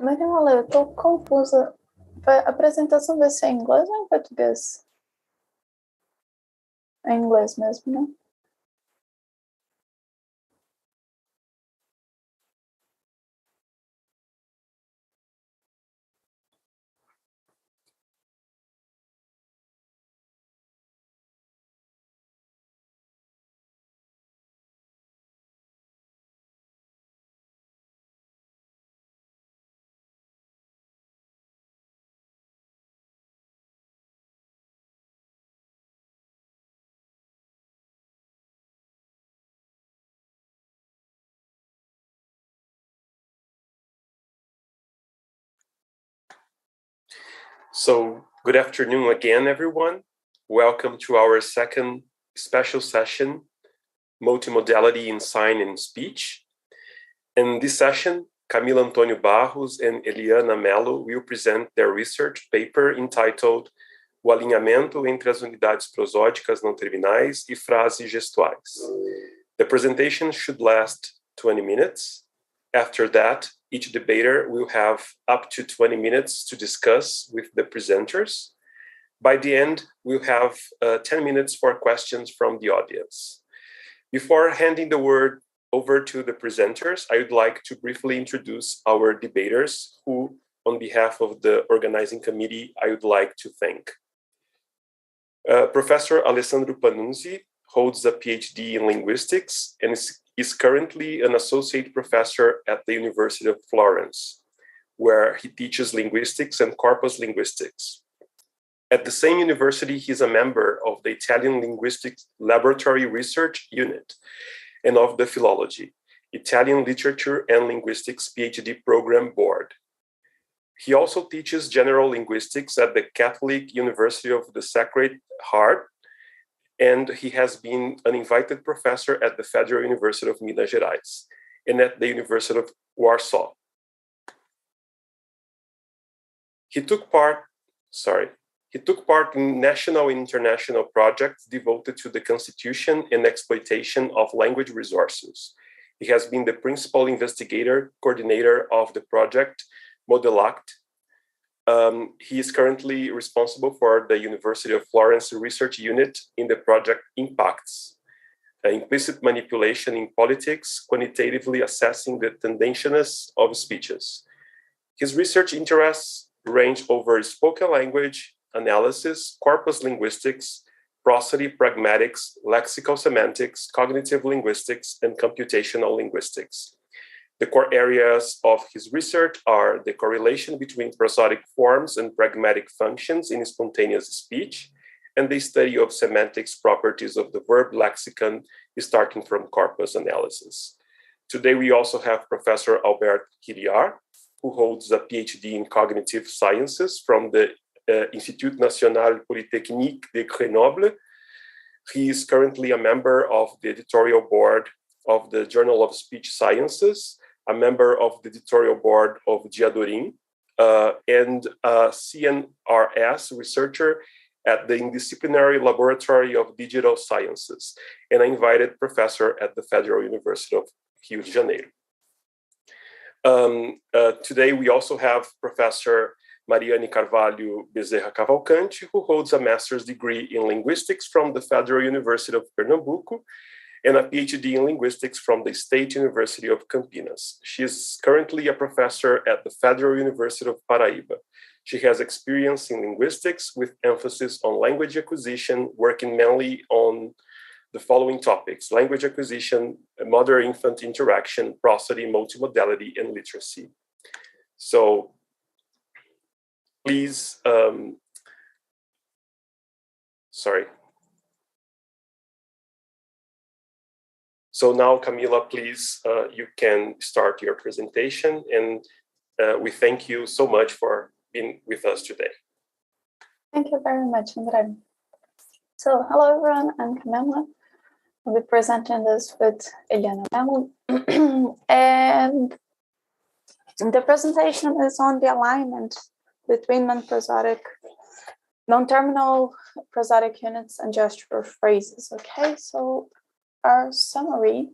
Marianne, eu tô confusa. A apresentação vai ser em inglês ou em português? É em inglês mesmo, né? So, good afternoon again, everyone. Welcome to our second special session, Multimodality in Sign and Speech. In this session, Camila, Antônio, Barros and Heliana Mello will present their research paper entitled O alinhamento entre as unidades prosódicas não terminais e frases gestuais. The presentation should last 20 minutes. After that, each debater will have up to 20 minutes to discuss with the presenters. By the end, we'll have 10 minutes for questions from the audience. Before handing the word over to the presenters, I would like to briefly introduce our debaters, who, on behalf of the organizing committee, I would like to thank. Professor Alessandro Panunzi holds a PhD in linguistics and is currently an associate professor at the University of Florence, where he teaches linguistics and corpus linguistics. At the same university, he is a member of the Italian Linguistics Laboratory Research Unit and of the Philology, Italian Literature and Linguistics PhD Program Board. He also teaches general linguistics at the Catholic University of the Sacred Heart, and he has been an invited professor at the Federal University of Minas Gerais and at the University of Warsaw. He took part in national and international projects devoted to the constitution and exploitation of language resources. He has been the principal investigator, coordinator of the project Multimodality. He is currently responsible for the University of Florence research unit in the project Impacts, implicit manipulation in politics, quantitatively assessing the tendentiousness of speeches. His research interests range over spoken language analysis, corpus linguistics, prosody pragmatics, lexical semantics, cognitive linguistics, and computational linguistics. The core areas of his research are the correlation between prosodic forms and pragmatic functions in spontaneous speech, and the study of semantics properties of the verb lexicon starting from corpus analysis. Today, we also have Professor Rilliard, who holds a PhD in cognitive sciences from the Institut National Polytechnique de Grenoble. He is currently a member of the editorial board of the Journal of Speech Sciences, a member of the editorial board of Diadorim, and a CNRS researcher at the Interdisciplinary Laboratory of Digital Sciences, and an invited professor at the Federal University of Rio de Janeiro. Today, we also have Professor Marianne Cavalcante, who holds a master's degree in linguistics from the Federal University of Pernambuco and a PhD in linguistics from the State University of Campinas. She is currently a professor at the Federal University of Paraíba. She has experience in linguistics with emphasis on language acquisition, working mainly on the following topics: language acquisition, mother-infant interaction, prosody, multimodality, and literacy. So please, So now, Camila, please, you can start your presentation, and we thank you so much for being with us today. Thank you very much, Andre. So, hello everyone, I'm Camila. I'll be presenting this with Heliana Mello. And the presentation is on the alignment between non-terminal prosodic units and gestual phrases. Okay, so our summary.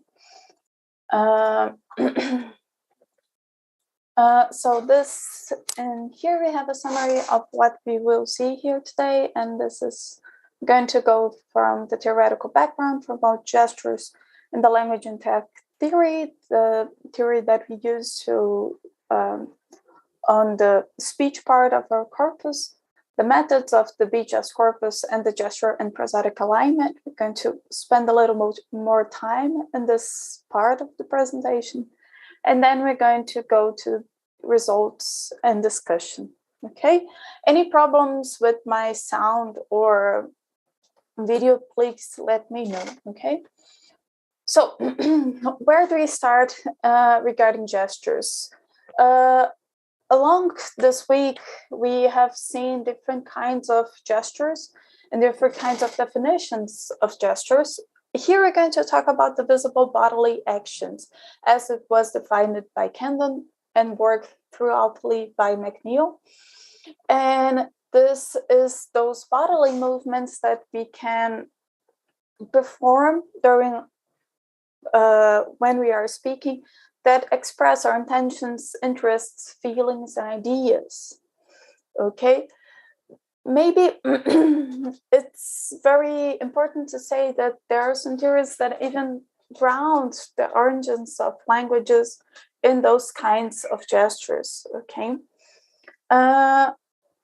So this, and here we have a summary of what we will see here today, and this is going to go from the theoretical background for both gestures in the language and tech theory, the theory that we use to on the speech part of our corpus, the methods of the BGES corpus, and the gesture and prosodic alignment. We're going to spend a little more time in this part of the presentation, and then we're going to go to results and discussion. Okay, any problems with my sound or video, please let me know. Okay, so where do we start regarding gestures? Along this week, we have seen different kinds of gestures and different kinds of definitions of gestures. Here we're going to talk about the visible bodily actions as it was defined by Camden and worked throughoutly by McNeil. And this is those bodily movements that we can perform during when we are speaking that express our intentions, interests, feelings, and ideas. Okay, maybe it's very important to say that there are some theories that even ground the origins of languages in those kinds of gestures. Okay,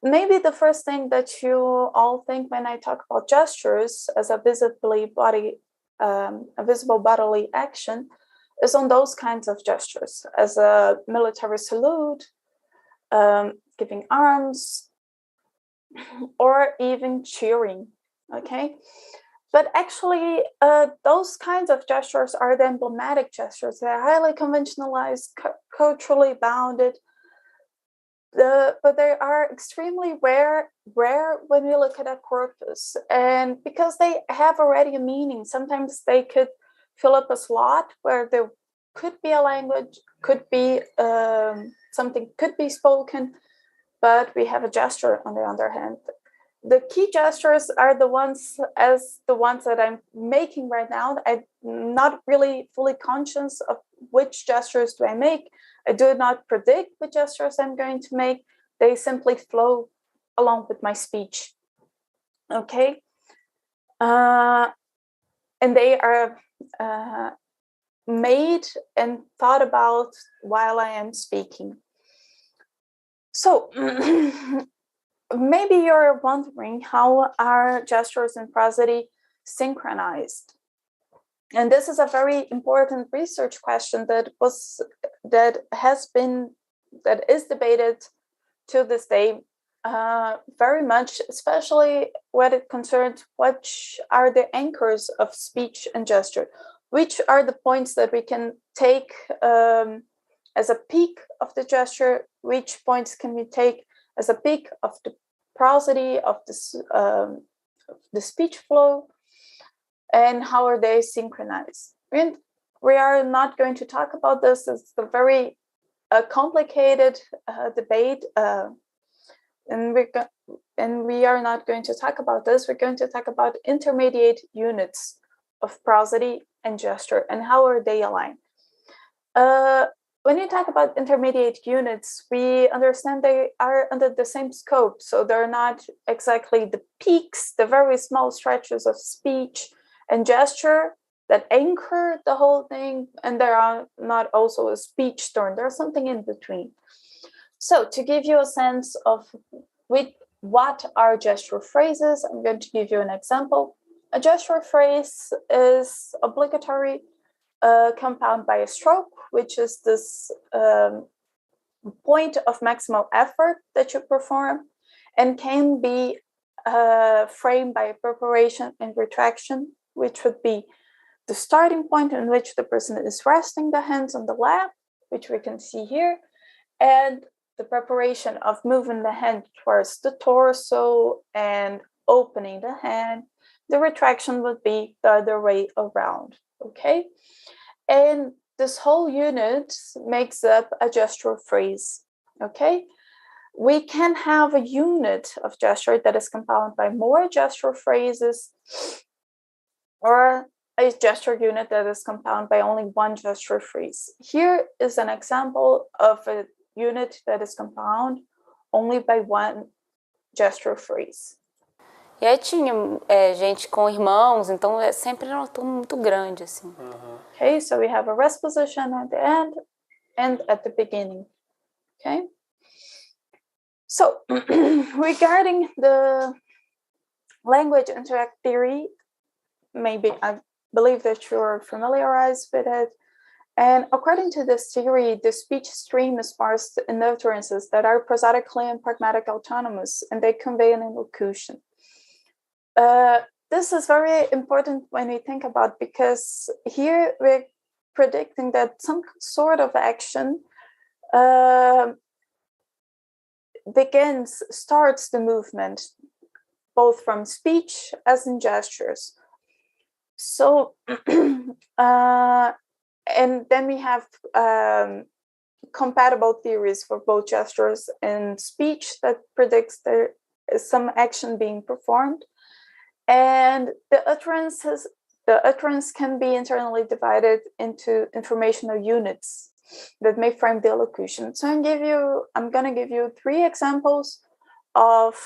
maybe the first thing that you all think when I talk about gestures as a visible bodily action is on those kinds of gestures, as a military salute, giving arms, or even cheering, okay? But actually, those kinds of gestures are the emblematic gestures. They're highly conventionalized, culturally bounded, but they are extremely rare when we look at a corpus. And because they have already a meaning, sometimes they could fill up a slot where there could be a language, could be something could be spoken, but we have a gesture on the other hand. The key gestures are the ones that I'm making right now. I'm not really fully conscious of which gestures do I make. I do not predict what gestures I'm going to make. They simply flow along with my speech. Okay? And they are made and thought about while I am speaking. So maybe you're wondering, how are gestures and prosody synchronized? And this is a very important research question that is debated to this day very much, especially when it concerns which are the anchors of speech and gesture. Which are the points that we can take as a peak of the gesture? Which points can we take as a peak of the prosody, of the speech flow? And how are they synchronized? We are not going to talk about this. It's a very complicated debate, and we are not going to talk about this. We're going to talk about intermediate units of prosody and gesture and how are they aligned. When you talk about intermediate units, we understand they are under the same scope. So they're not exactly the peaks, the very small stretches of speech and gesture that anchor the whole thing. And there are not also a speech turn. There's something in between. So to give you a sense of what are gesture phrases, I'm going to give you an example. A gesture phrase is obligatory compound by a stroke, which is this point of maximal effort that you perform, and can be framed by a preparation and retraction, which would be the starting point in which the person is resting the hands on the lap, which we can see here, and the preparation of moving the hand towards the torso and opening the hand. The retraction would be the other way around, okay? And this whole unit makes up a gesture phrase, okay? We can have a unit of gesture that is compounded by more gesture phrases, or a gesture unit that is compounded by only one gesture phrase. Here is an example of a unit that is compound only by one gesture phrase. E aí tinha gente com irmãos, então sempre era uma turma muito grande, assim. Okay, so we have a rest position at the end and at the beginning. Okay. So regarding the language interact theory, maybe I believe that you're familiarized with it. And according to this theory, the speech stream is parsed in utterances that are prosodically and pragmatic autonomous, and they convey an elocution. This is very important when we think about, because here we're predicting that some sort of action starts the movement, both from speech as in gestures. So, and then we have compatible theories for both gestures and speech that predicts there is some action being performed. And the utterance can be internally divided into informational units that may frame the elocution. So I'm going to give you 3 examples of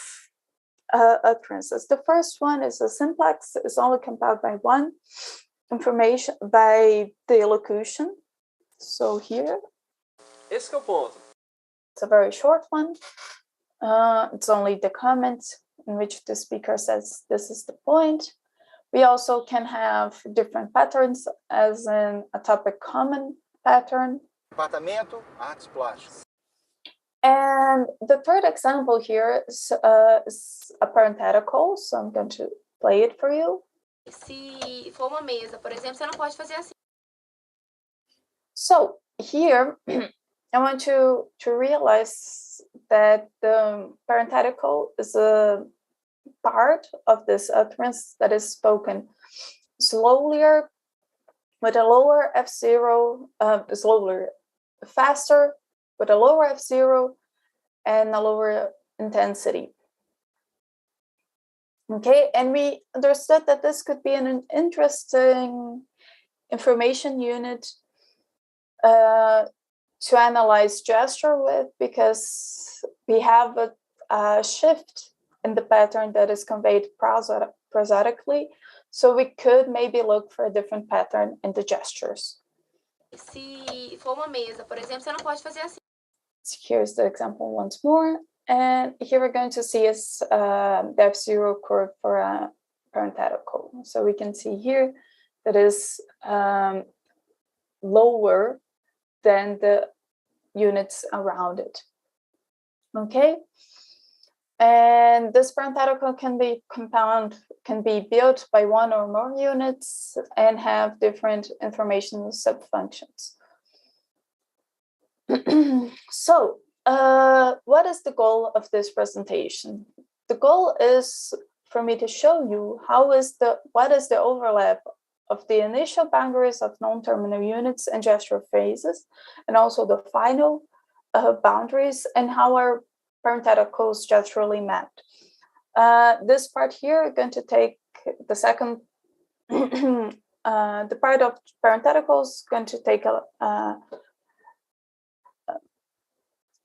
utterances. The first one is a simplex, is only compiled by one information by the elocution. So here, Esse que é o ponto. it's a very short one. It's only the comment in which the speaker says this is the point. We also can have different patterns, as in a topic common pattern. Departamento, artes plásticas. And the third example here is a parenthetical, so I'm going to play it for you. Se for uma mesa, por exemplo, você não pode fazer assim. So here, I want you to realize that the parenthetical is a part of this utterance that is spoken slower, with a lower F0, slower, faster, with a lower F0 and a lower intensity. Okay, and we understood that this could be an interesting information unit to analyze gesture with, because we have a shift in the pattern that is conveyed prosodically. So we could maybe look for a different pattern in the gestures. Se for uma mesa, por exemplo, você não pode fazer assim. So here's the example once more. And here we're going to see is the F0 curve for a parenthetical. So we can see here that is lower than the units around it. Okay. And this parenthetical can be built by one or more units and have different informational subfunctions. So, what is the goal of this presentation? The goal is for me to show you what is the overlap of the initial boundaries of non-terminal units and gesture phrases, and also the final boundaries, and how are parentheticals gesturally mapped. This part here, we're going to take the second, the part of parentheticals, going to take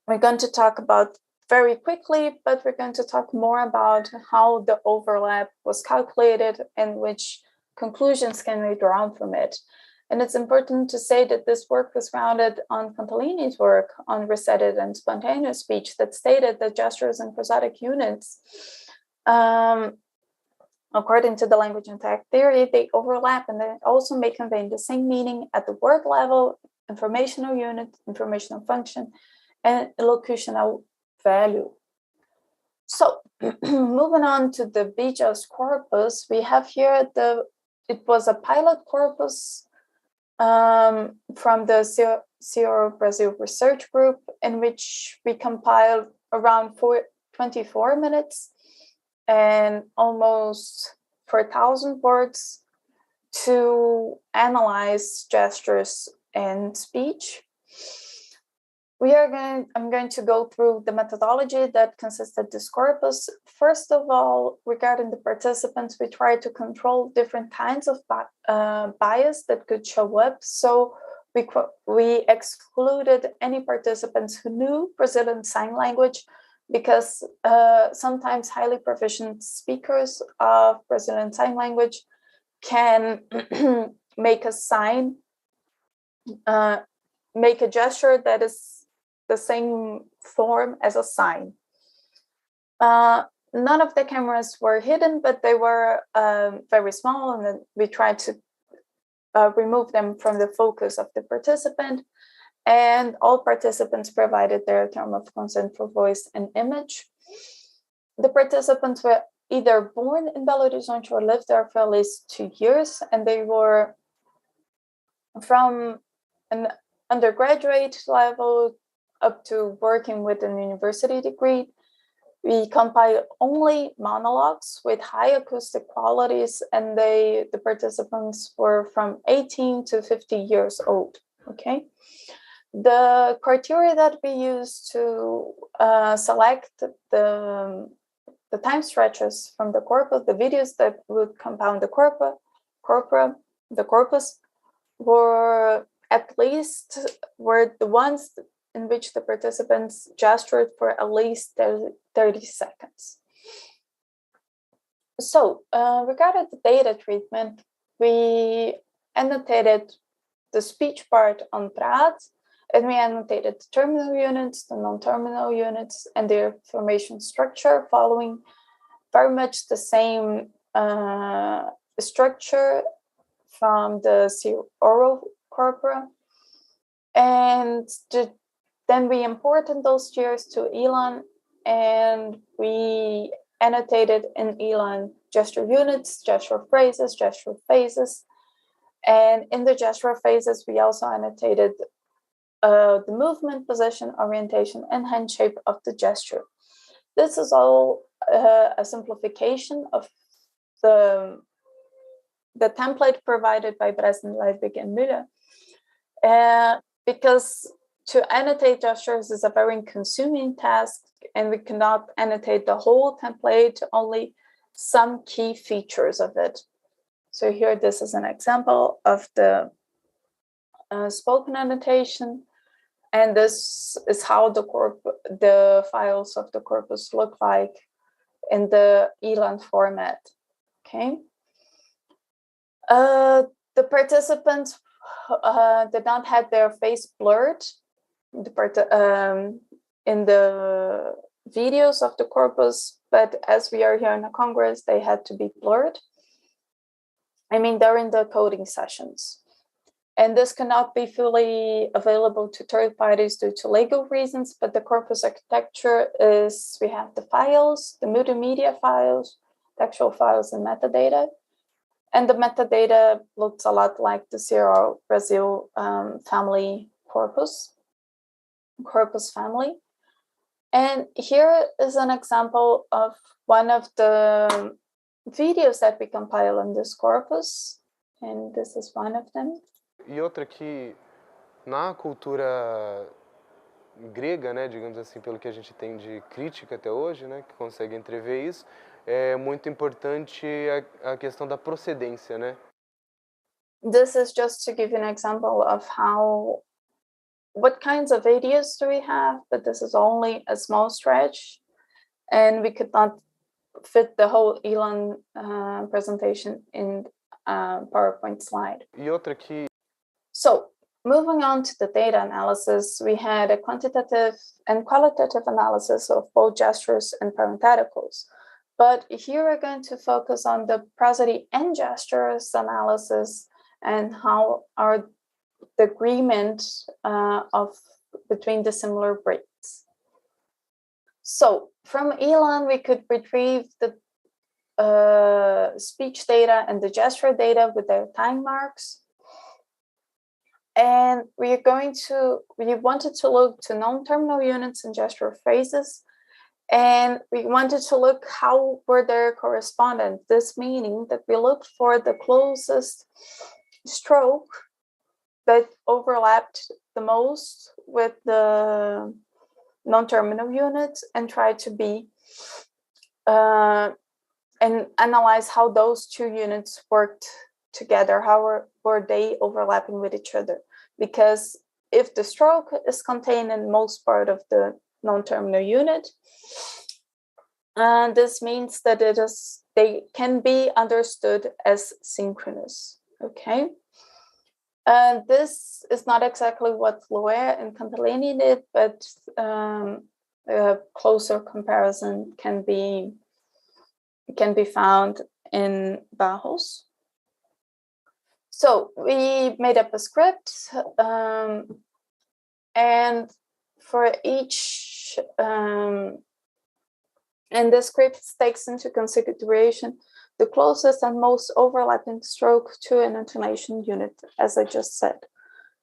we're going to talk about very quickly, but we're going to talk more about how the overlap was calculated and which conclusions can be drawn from it. And it's important to say that this work was grounded on Contalini's work on recited and spontaneous speech that stated that gestures and prosodic units, according to the language interact theory, they overlap and they also may convey the same meaning at the word level, informational unit, informational function, and elocutional value. So moving on to the BJOS corpus, we have here it was a pilot corpus from the Ciro Brazil research group, in which we compiled around 24 minutes and almost 4,000 words to analyze gestures and speech. I'm going to go through the methodology that consisted this corpus. First of all, regarding the participants, we tried to control different kinds of bias that could show up. So we excluded any participants who knew Brazilian Sign Language, because sometimes highly proficient speakers of Brazilian Sign Language can make a sign, make a gesture that is the same form as a sign. None of the cameras were hidden, but they were very small, and then we tried to remove them from the focus of the participant. And all participants provided their term of consent for voice and image. The participants were either born in Belo Horizonte or lived there for at least 2 years, and they were from an undergraduate level up to working with an university degree. We compiled only monologues with high acoustic qualities, and the participants were from 18 to 50 years old, okay? The criteria that we used to select the time stretches from the corpus, the videos that would compound the corpus, were the ones in which the participants gestured for at least 30 seconds. So regarding the data treatment, we annotated the speech part on PRADs, and we annotated the terminal units, the non-terminal units, and their formation structure, following very much the same structure from the oral corpora. And then we imported those tiers to Elan, and we annotated in Elan gesture units, gesture phrases, gesture phases. And in the gesture phases, we also annotated the movement, position, orientation, and hand shape of the gesture. This is all a simplification of the template provided by Blaise, and Mello, because to annotate gestures is a very consuming task, and we cannot annotate the whole template, only some key features of it. So here, this is an example of the spoken annotation, and this is how the files of the corpus look like in the Elan format. Okay. The participants did not have their face blurred in the videos of the corpus, but as we are here in the Congress, they had to be blurred. I mean, during the coding sessions. And this cannot be fully available to third parties due to legal reasons, but the corpus architecture is, we have the files, the multimedia files, textual files, and metadata. And the metadata looks a lot like the CRO Brazil family corpus family. And here is an example of one of the videos that we compile in this corpus, and this is one of them. E outra que, na cultura grega, né, digamos assim, pelo que a gente tem de crítica até hoje, né, que consegue entrever isso, é muito importante a questão da procedência, né? This is just to give you an example of what kinds of videos do we have, but this is only a small stretch, and we could not fit the whole Elan presentation in a PowerPoint slide. E outra que... So, moving on to the data analysis, we had a quantitative and qualitative analysis of both gestures and parentheticals. But here we're going to focus on the prosody and gestures analysis and how are the agreement between the similar breaks. So, from Elan, we could retrieve the speech data and the gesture data with their time marks. And we wanted to look to non-terminal units and gesture phrases, and we wanted to look how were their correspondent. This meaning that we looked for the closest stroke that overlapped the most with the non-terminal units and tried to be and analyze how those two units worked together, how were they overlapping with each other. because if the stroke is contained in most part of the non-terminal unit, this means that they can be understood as synchronous. Okay. This is not exactly what Loer and Cantalini did, but a closer comparison can be found in Barros. So we made up a script, and for each, and the script takes into consideration the closest and most overlapping stroke to an intonation unit, as I just said.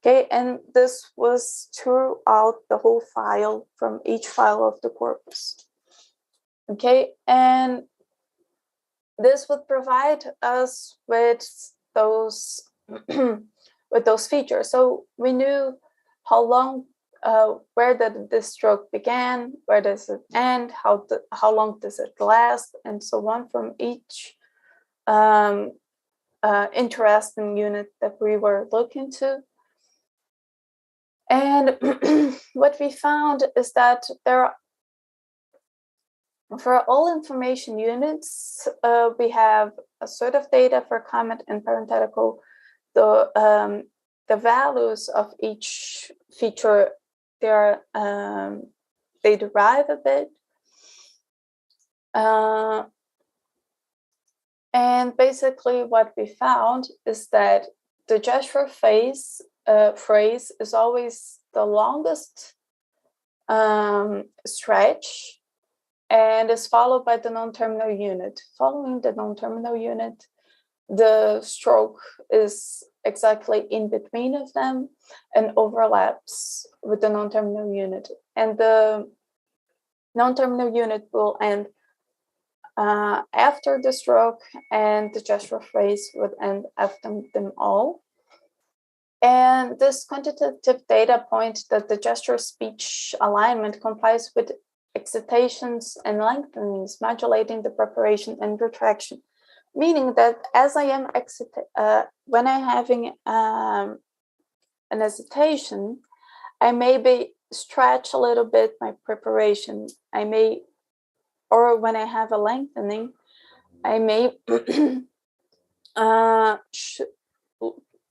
Okay, and this was throughout the whole file from each file of the corpus. Okay, and this would provide us with those with those features. So we knew how long, where did this stroke begin, where does it end, how long does it last, and so on from each interesting unit that we were looking to. And what we found is that for all information units, we have a sort of data for comment and parenthetical. The values of each feature, they derive a bit. And basically what we found is that the gesture phrase is always the longest stretch and is followed by the non-terminal unit. Following the non-terminal unit, the stroke is exactly in between of them and overlaps with the non-terminal unit. And the non-terminal unit will end after the stroke, and the gesture phrase would end after them all. And this quantitative data point that the gesture speech alignment complies with excitations and lengthenings, modulating the preparation and retraction, meaning that as I am when I'm having an hesitation, I maybe stretch a little bit my preparation. Or when I have a lengthening, I may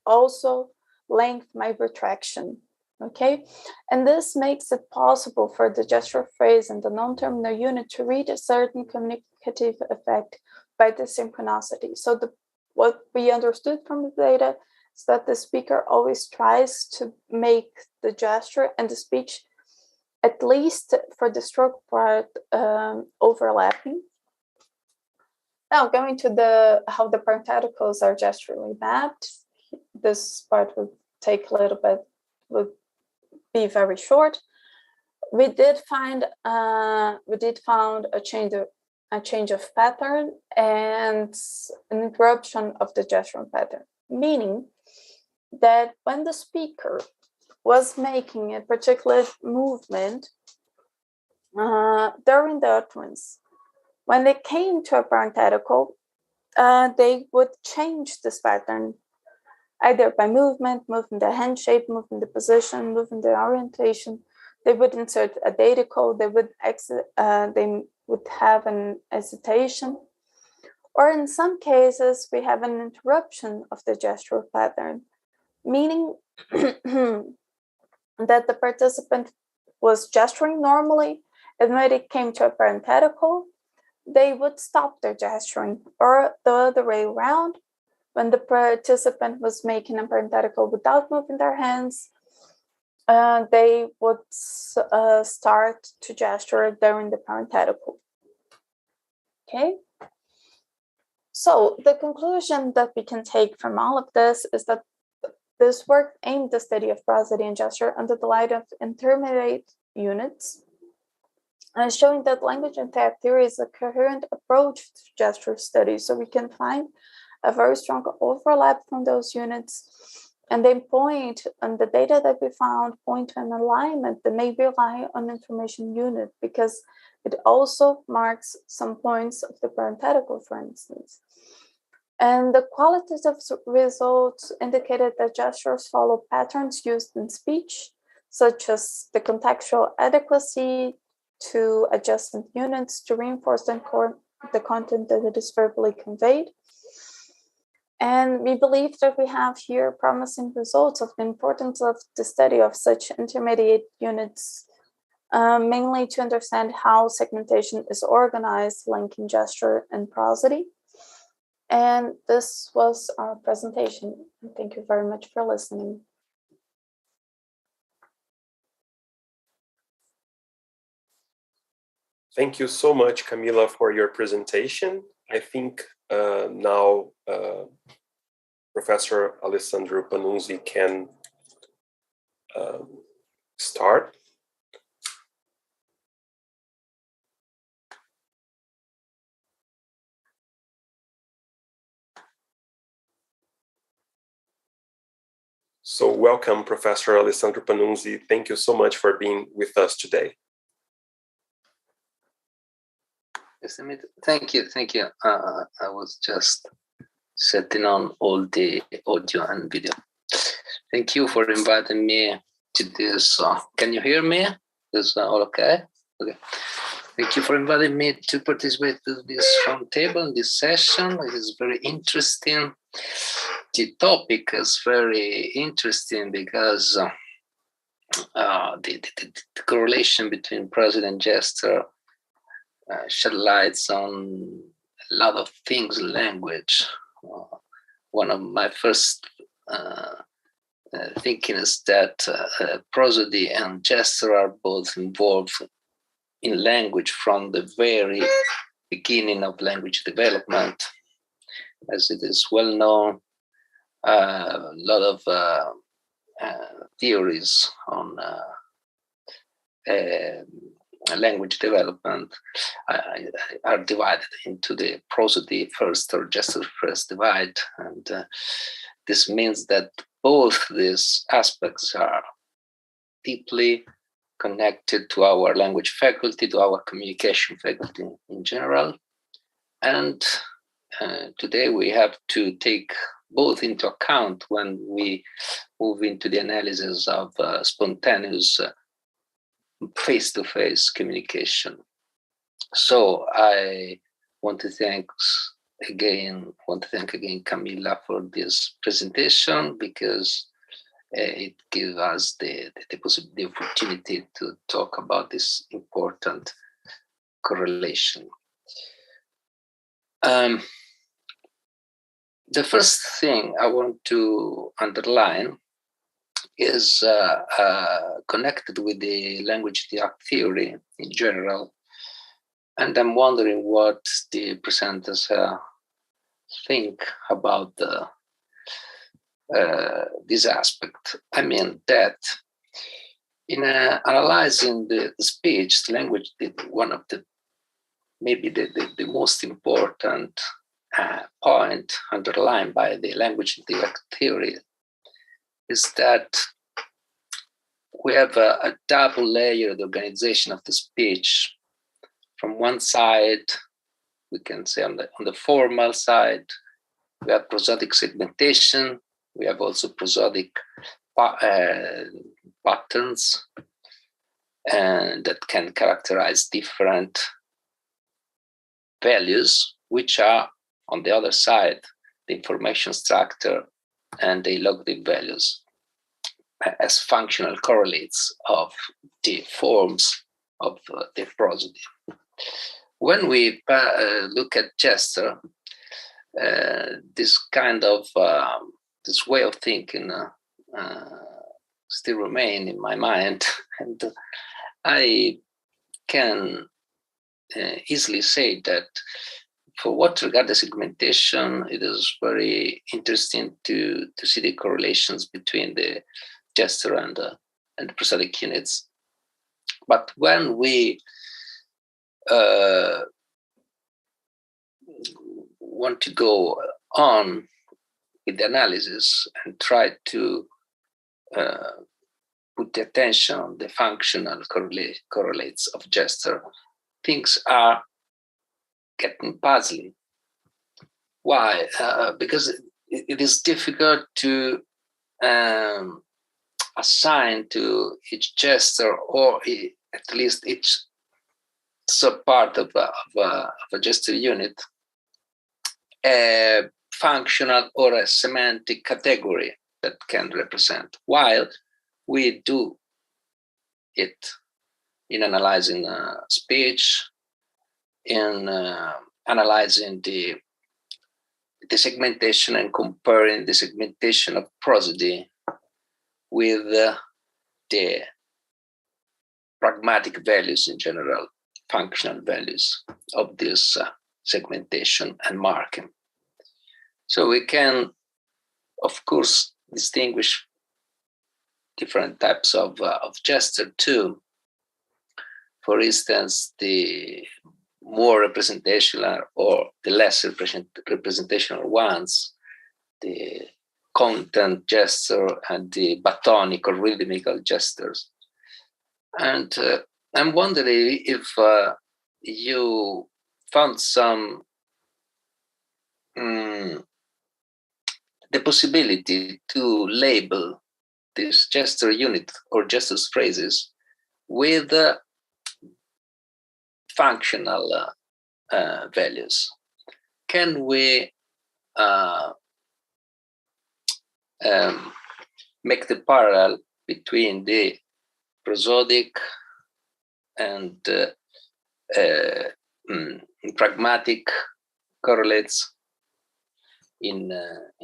also lengthen my retraction. Okay, and this makes it possible for the gesture phrase and the non-terminal unit to read a certain communicative effect by the synchronicity. So what we understood from the data is that the speaker always tries to make the gesture and the speech, at least for the stroke part, overlapping. Now going to how the parentheticals are gesturally mapped. This part would take a little bit, would be very short. We did find a change of pattern and an interruption of the gestural pattern, meaning that when the speaker was making a particular movement during the utterance, when they came to a parenthetical, they would change this pattern either by moving the hand shape, moving the position, moving the orientation. They would insert a data code. They would have an hesitation, or in some cases we have an interruption of the gestural pattern, meaning that the participant was gesturing normally, and when it came to a parenthetical, they would stop their gesturing, or the other way around. When the participant was making a parenthetical without moving their hands, they would start to gesture during the parenthetical. Okay. So the conclusion that we can take from all of this is that this work aimed at the study of prosody and gesture under the light of intermediate units, showing that language and tech theory is a coherent approach to gesture study. So we can find a very strong overlap from those units, and they point, and the data that we found point to an alignment that may rely on information unit, because it also marks some points of the parenthetical, for instance. And the qualitative results indicated that gestures follow patterns used in speech, such as the contextual adequacy to adjacent units to reinforce the content that it is verbally conveyed. And we believe that we have here promising results of the importance of the study of such intermediate units, mainly to understand how segmentation is organized, linking gesture and prosody. And this was our presentation. Thank you very much for listening. Thank you so much, Camila, for your presentation. I think now Professor Alessandro Panunzi can start. So welcome, Professor Alessandro Panunzi. Thank you so much for being with us today. Thank you. I was just setting on all the audio and video. Thank you for inviting me to this. Can you hear me? Is all okay? Okay. Thank you for inviting me to participate in this roundtable, in this session. It is very interesting. The topic is very interesting because the correlation between prosody and gesture shed lights on a lot of things in language. One of my first thinking is that prosody and gesture are both involved in language from the very beginning of language development. As it is well known, a lot of theories on language development are divided into the prosody first or gesture first divide. And this means that both these aspects are deeply connected to our language faculty, to our communication faculty in general. And today we have to take both into account when we move into the analysis of spontaneous face-to-face communication. So I want to thank again Camila for this presentation, because it gives us the opportunity to talk about this important correlation. The first thing I want to underline is connected with the language theory in general. And I'm wondering what the presenters think about this aspect. I mean that in analyzing the speech, the language, one of the maybe the most important point underlined by the language theory is that we have a double layered organization of the speech. From one side, we can say on the formal side, we have prosodic segmentation. We have also prosodic patterns and that can characterize different values, which are on the other side, the information structure and the logarithm values as functional correlates of the forms of the prosody. When we look at gesture, this kind of this way of thinking still remain in my mind, and I can easily say that for what regards the segmentation, it is very interesting to see the correlations between the gesture and the prosodic units. But when we want to go on with the analysis and try to put the attention on the functional correlates of gesture, things are getting puzzling. Why? Because it is difficult to assign to each gesture, or at least each subpart of a gesture unit, a functional or a semantic category that can represent, while we do it in analyzing speech, in analyzing the segmentation and comparing the segmentation of prosody with the pragmatic values in general, functional values of this segmentation and marking. So we can, of course, distinguish different types of gesture too. For instance, the more representational or the less representational ones, the content gesture and the batonic or rhythmical gestures. And I'm wondering if you found some the possibility to label this gesture unit or gestures phrases with functional values. Can we make the parallel between the prosodic and pragmatic correlates in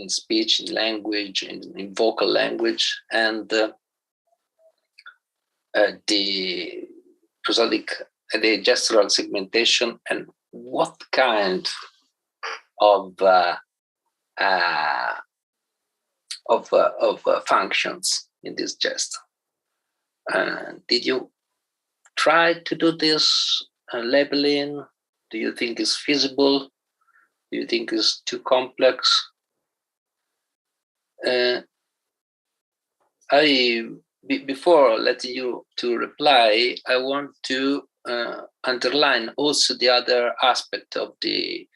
speech, in language, in vocal language, and the prosodic, the gestural segmentation, and what kind of functions in this gesture? Did you try to do this labeling? Do you think it's feasible? Do you think it's too complex? Before letting you to reply, I want to underline also the other aspect of the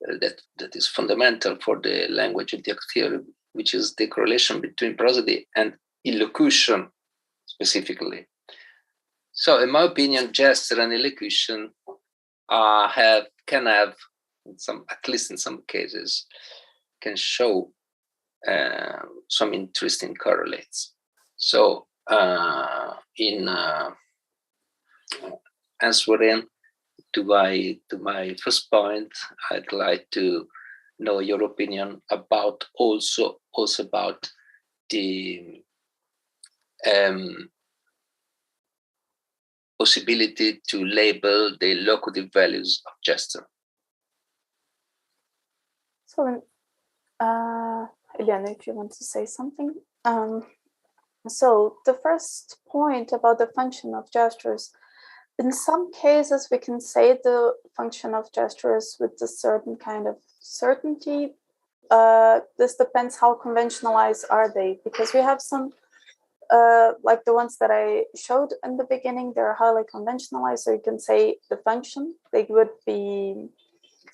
that is fundamental for the language of the theory, which is the correlation between prosody and elocution specifically. So, in my opinion, gesture and elocution can have some, at least in some cases, can show some interesting correlates. So, in answering to my first point, I'd like to know your opinion about also about the possibility to label the locative values of gesture. So, Heliana, if you want to say something. So the first point about the function of gestures, in some cases we can say the function of gestures with a certain kind of certainty. This depends how conventionalized are they, because we have some like the ones that I showed in the beginning, they're highly conventionalized. So you can say the function, they would be,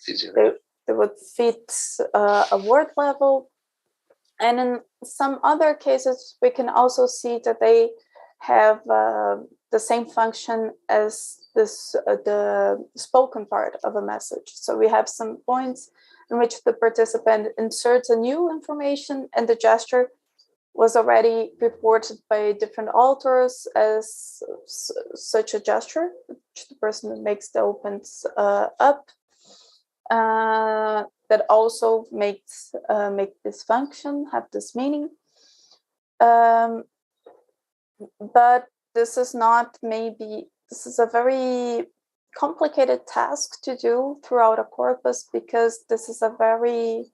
they would fit a word level. And in some other cases, we can also see that they have the same function as this the spoken part of a message. So we have some points in which the participant inserts a new information and the gesture was already reported by different authors as such a gesture, which the person that makes the opens up, that also makes make this function, have this meaning. But this is not this is a very complicated task to do throughout a corpus, because this is a very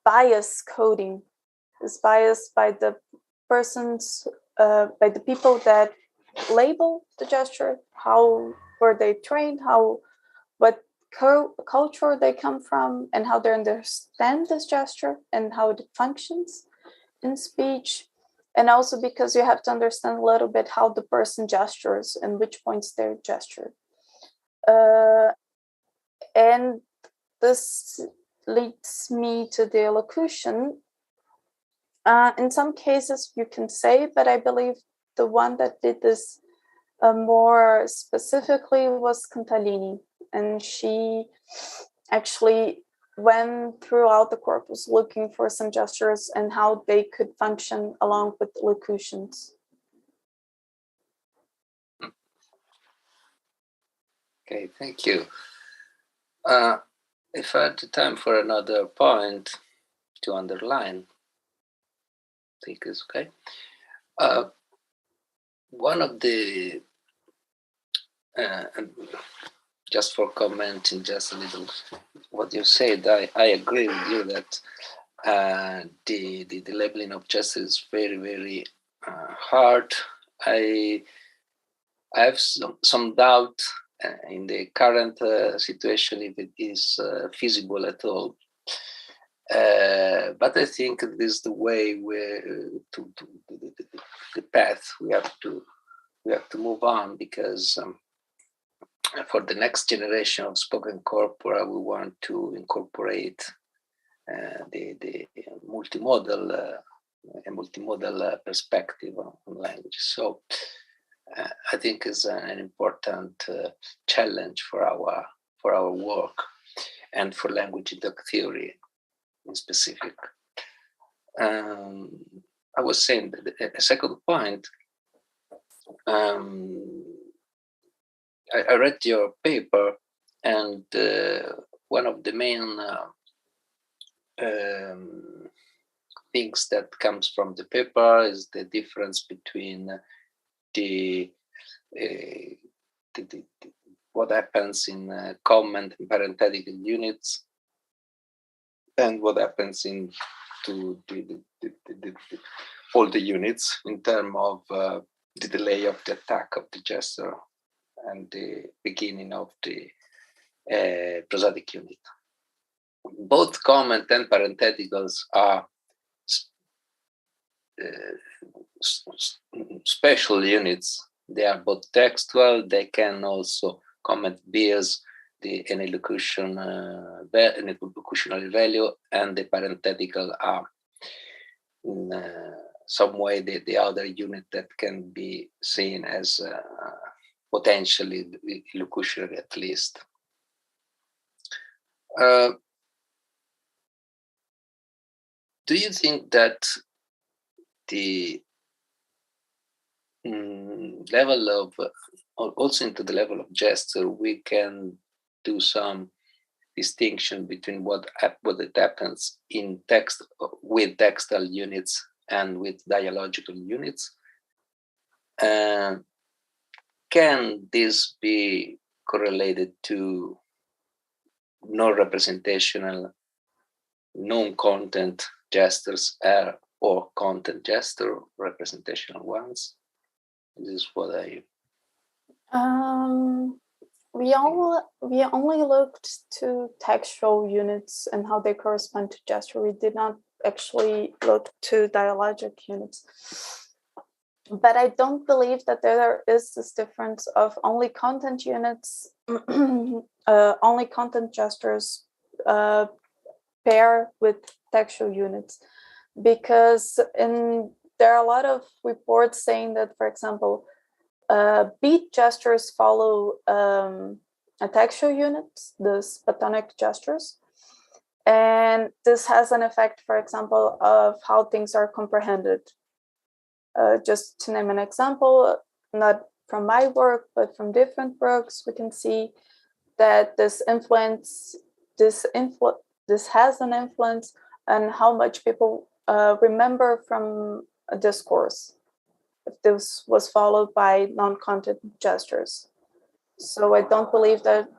biased coding. Is biased by the persons, by the people that label the gesture, how were they trained, what culture they come from, and how they understand this gesture and how it functions in speech. And also because you have to understand a little bit how the person gestures and which points they gesture. And this leads me to the elocution. In some cases you can say, but I believe the one that did this more specifically was Cantalini, and she actually went throughout the corpus looking for some gestures and how they could function along with locutions. Okay, thank you. If I had time for another point to underline, I think it's okay. One of the, just for commenting just a little what you said, I agree with you that the labeling of gestures is very, very hard. I have some doubt in the current situation if it is feasible at all. But I think this is the way the path we have to move on, because for the next generation of spoken corpora, we want to incorporate the multimodal perspective on language. So I think it's an important challenge for our work and for language inductive theory in specific. I was saying that a second point. I read your paper, and one of the main things that comes from the paper is the difference between what happens in comment and parenthetical units and what happens in all the units in terms of the delay of the attack of the gesture and the beginning of the prosodic unit. Both comment and parentheticals are special units. They are both textual. They can also comment bears an elocutionary value, and the parenthetical are in some way the other unit that can be seen as potentially elocutionary at least. Do you think that the level of, also into the level of gesture, we can do some distinction between what it happens in text with textual units and with dialogical units? Can this be correlated to non-representational, non-content gestures or content gesture representational ones? This is what I... We only looked to textual units and how they correspond to gesture. We did not actually look to dialogic units. But I don't believe that there is this difference of only content units, only content gestures pair with textual units, because there are a lot of reports saying that, for example, beat gestures follow a textual unit, the spatonic gestures, and this has an effect, for example, of how things are comprehended. Just to name an example, not from my work, but from different works, we can see that this has an influence on how much people remember from a discourse, if this was followed by non-content gestures. So I don't believe that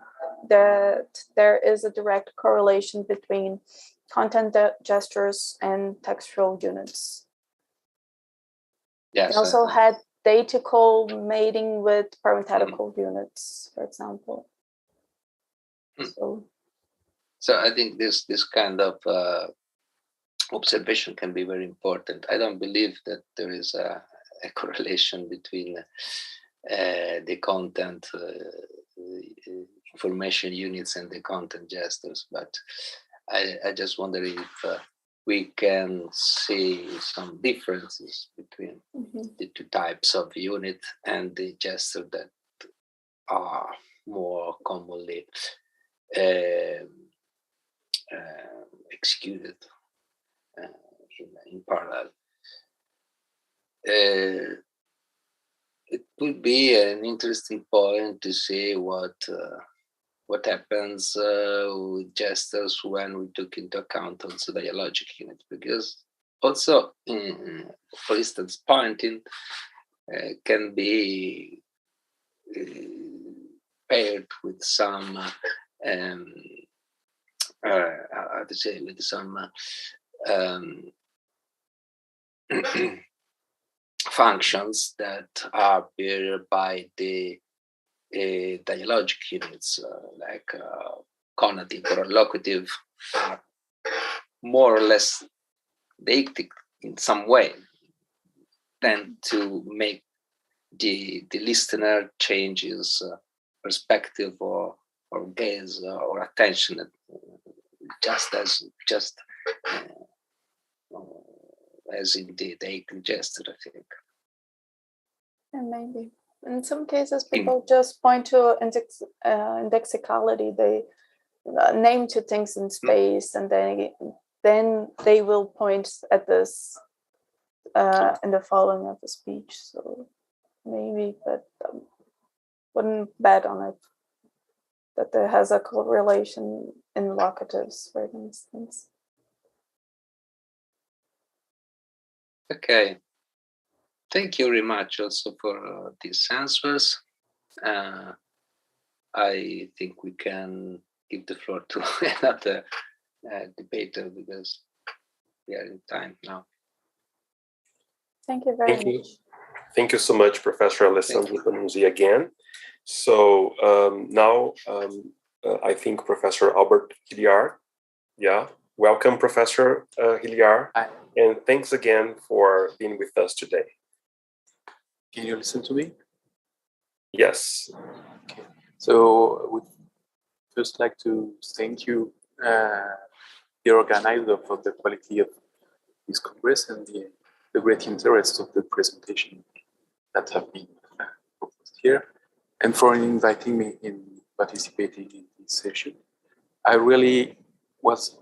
there is a direct correlation between content gestures and textual units. Yes, they also had datical mating with parenthetical units, for example. So I think this kind of observation can be very important. I don't believe that there is a correlation between the content in information units and the content gestures, but I just wonder if we can see some differences between the two types of unit and the gesture that are more commonly executed in parallel. It would be an interesting point to see what happens with gestures when we took into account also dialogic units, because also, for instance, pointing can be paired with some how to say, with some functions that are paired by the dialogic units, like conative or locative, are more or less deictic in some way, tend to make the listener change his perspective or gaze or attention, just as in the deictic gesture, I think. And maybe in some cases people just point to indexicality. They name two things in space, and then they will point at this in the following of the speech. So maybe, but wouldn't bet on it that there has a correlation in locatives, for instance. Okay. Thank you very much also for these answers. I think we can give the floor to another debater, because we are in time now. Thank you very much. Thank you so much, Professor Alessandro Panunzi again. So now I think Professor Albert Rilliard. Yeah, welcome, Professor Rilliard. And thanks again for being with us today. Can you listen to me? Yes. Okay. So I would first like to thank you, the organizer, for the quality of this Congress and the great interest of the presentation that have been proposed here, and for inviting me in participating in this session. I really was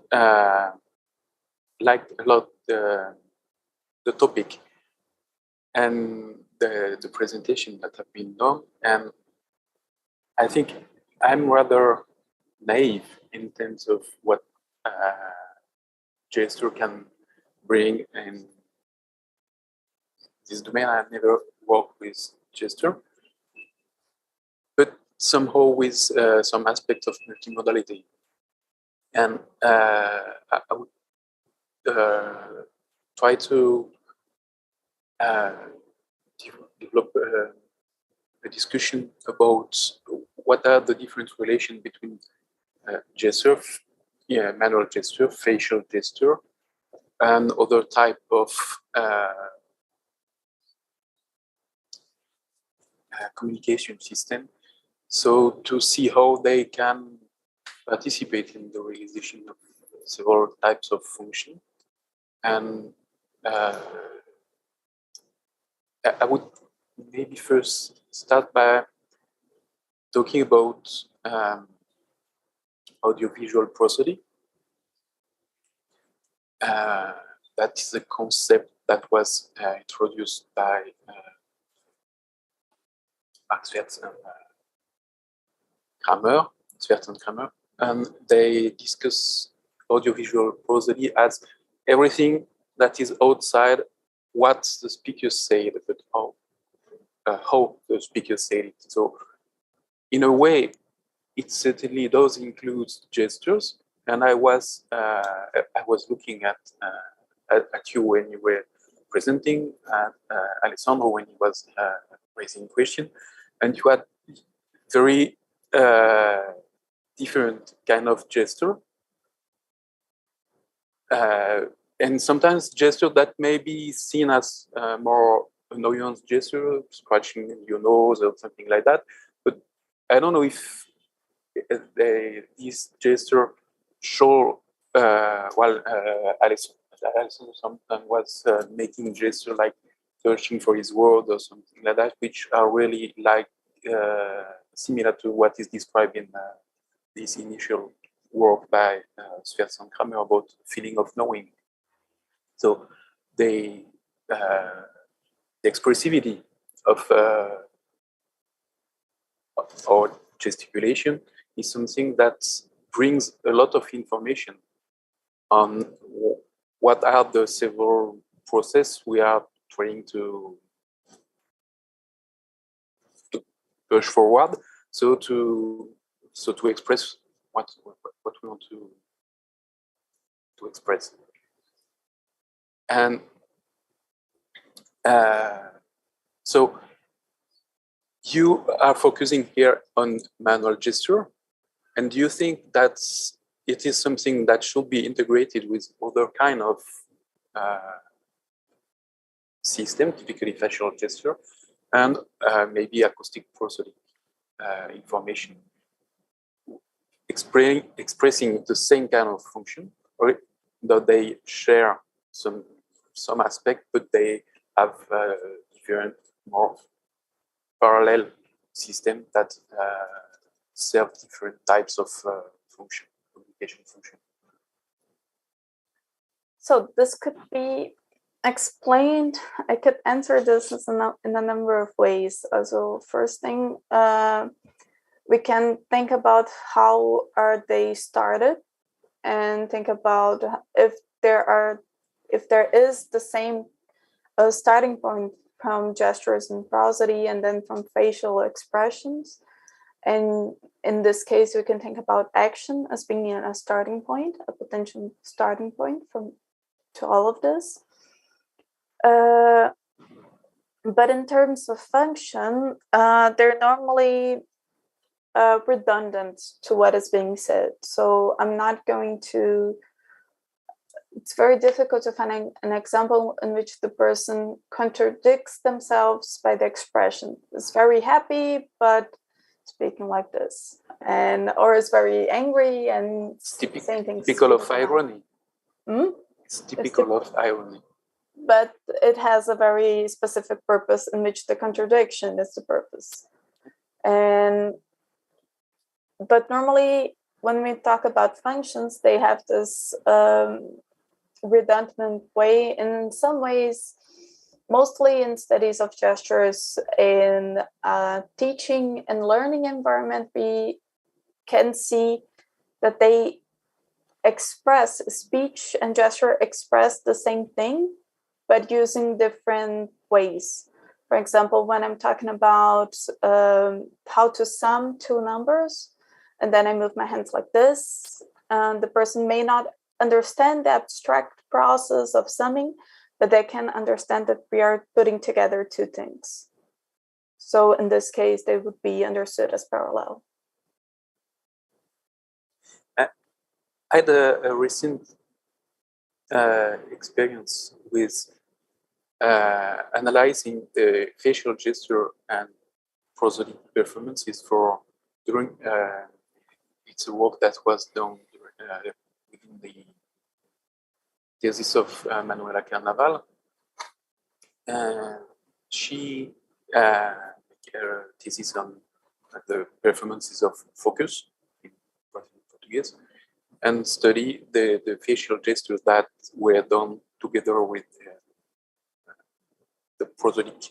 liked a lot the topic and the presentation that have been done, and I think I'm rather naive in terms of what gesture can bring in this domain. I've never worked with gesture, but somehow with some aspects of multimodality. And I would try to develop a discussion about what are the different relations between gesture, manual gesture, facial gesture, and other type of communication system. So to see how they can participate in the realization of several types of function. And I would maybe first start by talking about audiovisual prosody. That is a concept that was introduced by Swerts and Kramer, and they discuss audiovisual prosody as everything that is outside what the speaker said, but how the speaker said it. So, in a way, it certainly does include gestures. And I was looking at you when you were presenting, at Alessandro when he was raising question, and you had very different kind of gesture, and sometimes gesture that may be seen as more annoyance gesture, scratching your nose or something like that. But I don't know if this gesture show Alessandro sometimes was making gesture like searching for his word or something like that, which are really like similar to what is described in this initial work by Schwartz and Kramer about feeling of knowing. So the expressivity of or gesticulation is something that brings a lot of information on what are the several processes we are trying to push forward. So to express what we want to express. And so you are focusing here on manual gesture, and do you think that it is something that should be integrated with other kind of system, typically facial gesture, and maybe acoustic prosodic information, expressing the same kind of function, or that they share some aspect, but they have different, more parallel system that serve different types of function, communication function. So this could be explained. I could answer this in a number of ways. So first thing, we can think about how are they started, and think about if there is the same starting point from gestures and prosody, and then from facial expressions. And in this case, we can think about action as being a starting point, a potential starting point to all of this. But in terms of function, they're normally redundant to what is being said. So I'm not going to. It's very difficult to find an example in which the person contradicts themselves by the expression. It's very happy, but speaking like this, or is very angry and saying things. Typical of irony. It's typical of irony. But it has a very specific purpose in which the contradiction is the purpose. But normally, when we talk about functions, they have this redundant way. In some ways, mostly in studies of gestures in teaching and learning environment, we can see that they express, speech and gesture express the same thing, but using different ways. For example, when I'm talking about how to sum two numbers, and then I move my hands like this, the person may not understand the abstract process of summing, but they can understand that we are putting together two things. So in this case, they would be understood as parallel. I had a recent experience with analyzing the facial gesture and prosodic performances during it's a work that was done within the thesis of Manuela Carnaval. She her thesis on the performances of focus in Portuguese, and study the facial gestures that were done together with the prosodic,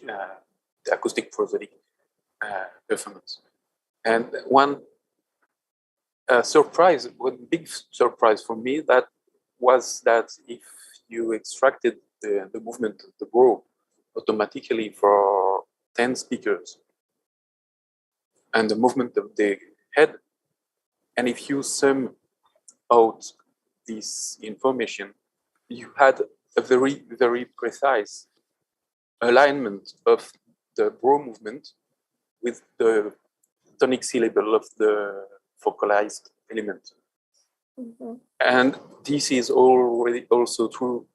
the acoustic prosodic performance. And one big surprise for me was that if you extracted the movement of the brow automatically for 10 speakers and the movement of the head, and if you sum out this information, you had a very, very precise alignment of the brow movement with the tonic syllable of the focalized element. Mm-hmm. And this is already also true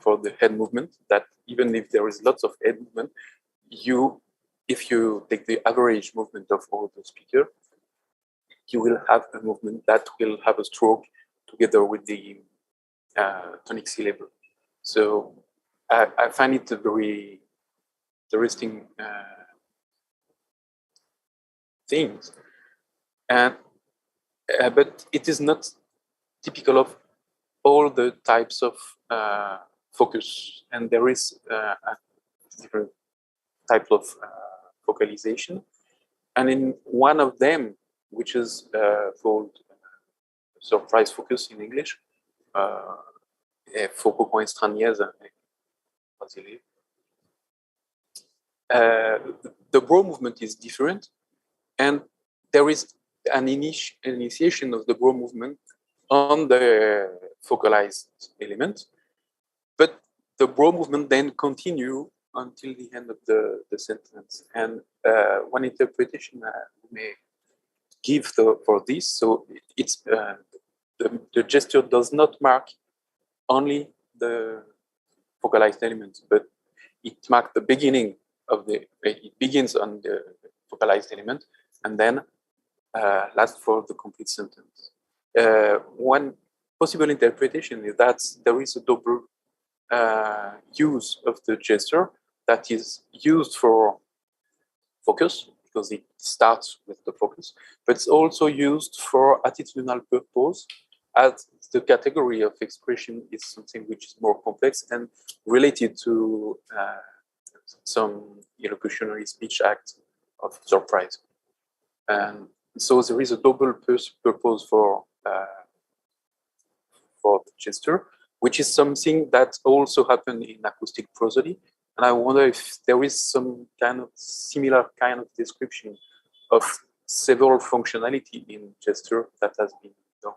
for the head movement, that even if there is lots of head movement, if you take the average movement of all the speaker, you will have a movement that will have a stroke together with the tonic syllable. So I find it a very interesting thing, and but it is not typical of all the types of focus, and there is a different type of focalization, and in one of them, which is called surprise focus in English, foco com estranheza brasileiro. The brow movement is different, and there is an initiation of the brow movement on the focalized element, but the brow movement then continue until the end of the sentence. And one interpretation we may give for this, so it's the gesture does not mark only the focalized element, but it marks the beginning of it begins on the focalized element and then lasts for the complete sentence. One possible interpretation is that there is a double use of the gesture that is used for focus, because it starts with the focus, but it's also used for attitudinal purpose, as the category of expression is something which is more complex and related to some elocutionary speech act of surprise. And so there is a double purpose for the gesture, which is something that also happened in acoustic prosody. And I wonder if there is some kind of similar kind of description of several functionality in gesture that has been done.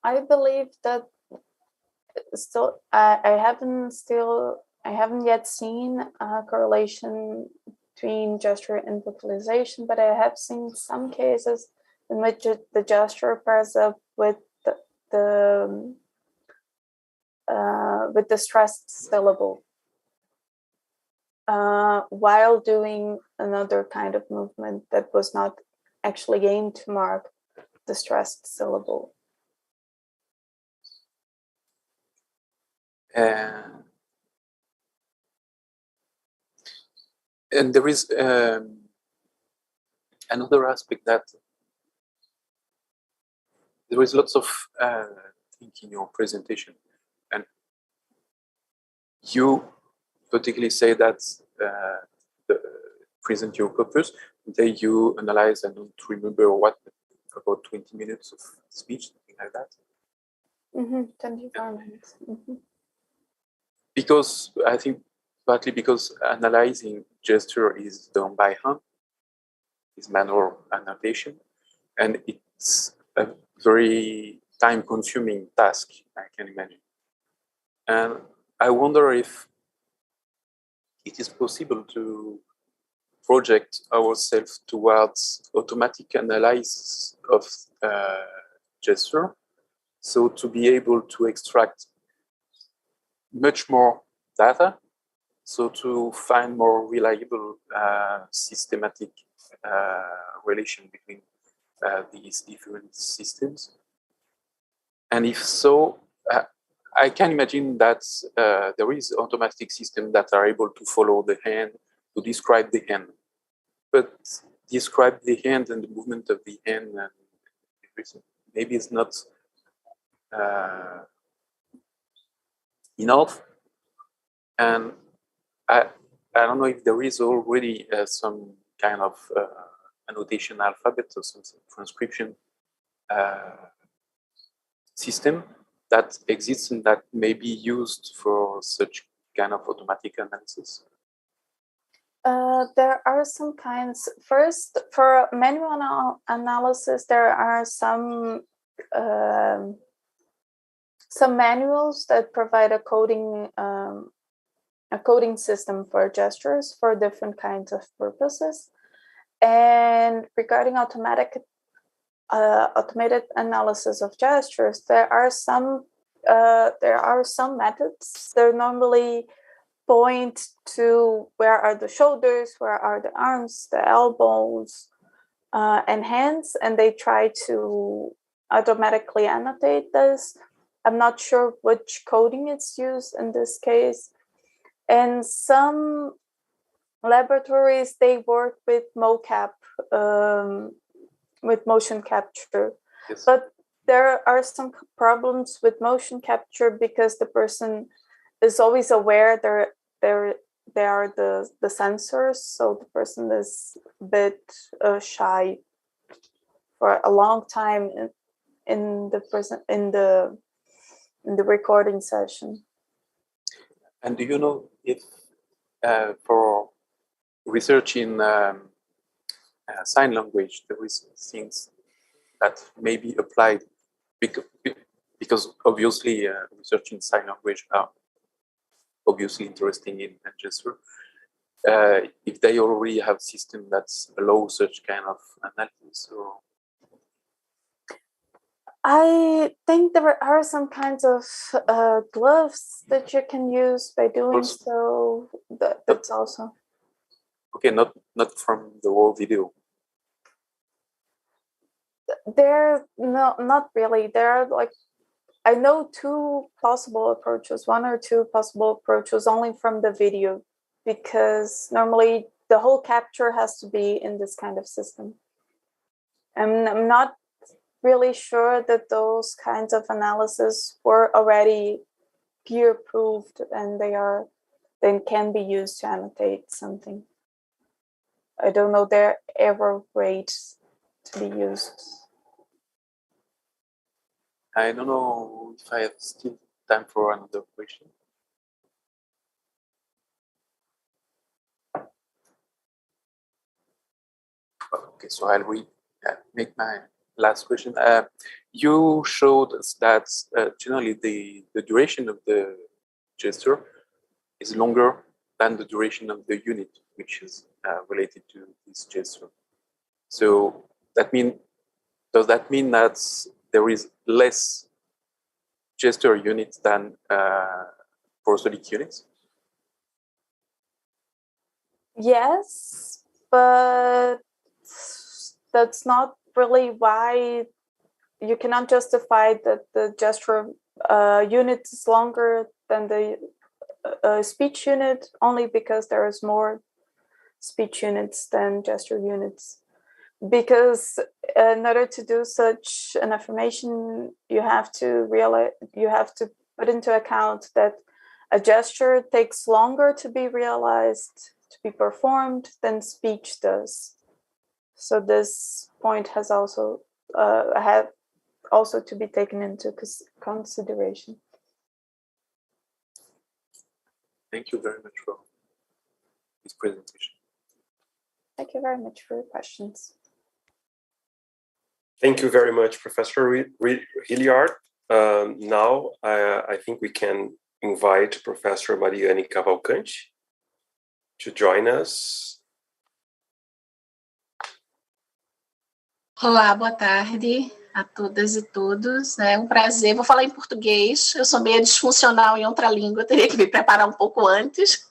I believe that still I haven't yet seen a correlation between gesture and vocalization, but I have seen some cases in which the gesture pairs up with the stressed syllable while doing another kind of movement that was not actually aimed to mark the stressed syllable. And there is another aspect that there is lots of things in your presentation, and you particularly say that present your corpus, then you analyze and don't remember what, about 20 minutes of speech, something like that. 24 minutes. Because I think partly because analyzing gesture is done by hand, is manual annotation, and it's a very time-consuming task, I can imagine. And I wonder if it is possible to project ourselves towards automatic analysis of gesture, so to be able to extract much more data, so to find more reliable systematic relation between these different systems. And if so, I can imagine that there is automatic systems that are able to follow the hand, to describe the hand. But describe the hand and the movement of the hand and everything, maybe it's not enough. And I don't know if there is already some kind of annotation alphabet or some transcription system that exists and that may be used for such kind of automatic analysis. There are some kinds. First, for manual analysis, there are some manuals that provide a coding system for gestures for different kinds of purposes. And regarding automated analysis of gestures, there are some methods. They're normally point to where are the shoulders, where are the arms, the elbows, and hands, and they try to automatically annotate this. I'm not sure which coding is used in this case. And some laboratories, they work with mocap, with motion capture. Yes. But there are some problems with motion capture because the person is always aware there are the sensors, so the person is a bit shy for a long time in the recording session. And do you know if for research in sign language, there is things that may be applied because obviously research in sign language are obviously interesting in gesture. If they already have system that allow such kind of analysis, or I think there are some kinds of gloves that you can use by doing so. That's also okay. Not from the whole video. There, no, not really. There are I know two possible approaches, one or two possible approaches only from the video, because normally the whole capture has to be in this kind of system. And I'm not really sure that those kinds of analysis were already peer-approved and then can be used to annotate something. I don't know their error rate to be used. I don't know if I have still time for another question. Okay, so I'll make my last question. You showed us that generally the duration of the gesture is longer than the duration of the unit, which is related to this gesture. So does that mean that there is less gesture units than prosodic units? Yes, but that's not really why you cannot justify that the gesture unit is longer than the speech unit, only because there is more speech units than gesture units. Because in order to do such an affirmation, you have to put into account that a gesture takes longer to be realized, to be performed, than speech does. So this point has also to be taken into consideration. Thank you very much for this presentation. Thank you very much for your questions. Thank you very much, Professor Rilliard. Now, I think we can invite Professor Marianne Cavalcante to join us. Olá, boa tarde a todas e todos. É um prazer. Vou falar em português. Eu sou meio disfuncional em outra língua, teria que me preparar um pouco antes.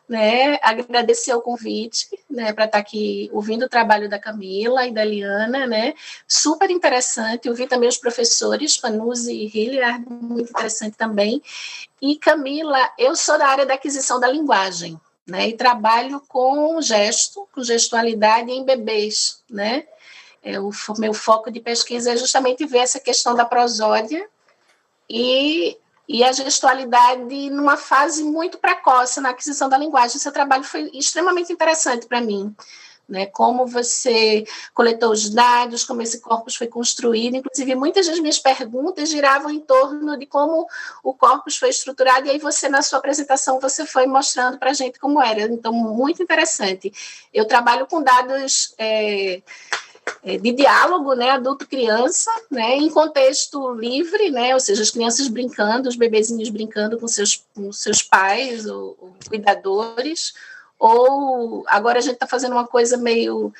Né, agradecer o convite, né, para estar aqui ouvindo o trabalho da Camila e da Heliana, né, super interessante. Eu vi também os professores Panunzi e Rilliard, muito interessante também. E Camila, eu sou da área da aquisição da linguagem, né, e trabalho com gesto, com gestualidade em bebês, né. O meu foco de pesquisa é justamente ver essa questão da prosódia e a gestualidade numa fase muito precoce na aquisição da linguagem. Seu trabalho foi extremamente interessante para mim, né? Como você coletou os dados, como esse corpus foi construído, inclusive muitas das minhas perguntas giravam em torno de como o corpus foi estruturado, e aí você, na sua apresentação, você foi mostrando para a gente como era. Então, muito interessante. Eu trabalho com dados de diálogo, né, adulto-criança, né, em contexto livre, né, ou seja, as crianças brincando, os bebezinhos brincando com seus pais ou cuidadores, ou agora a gente está fazendo uma coisa meio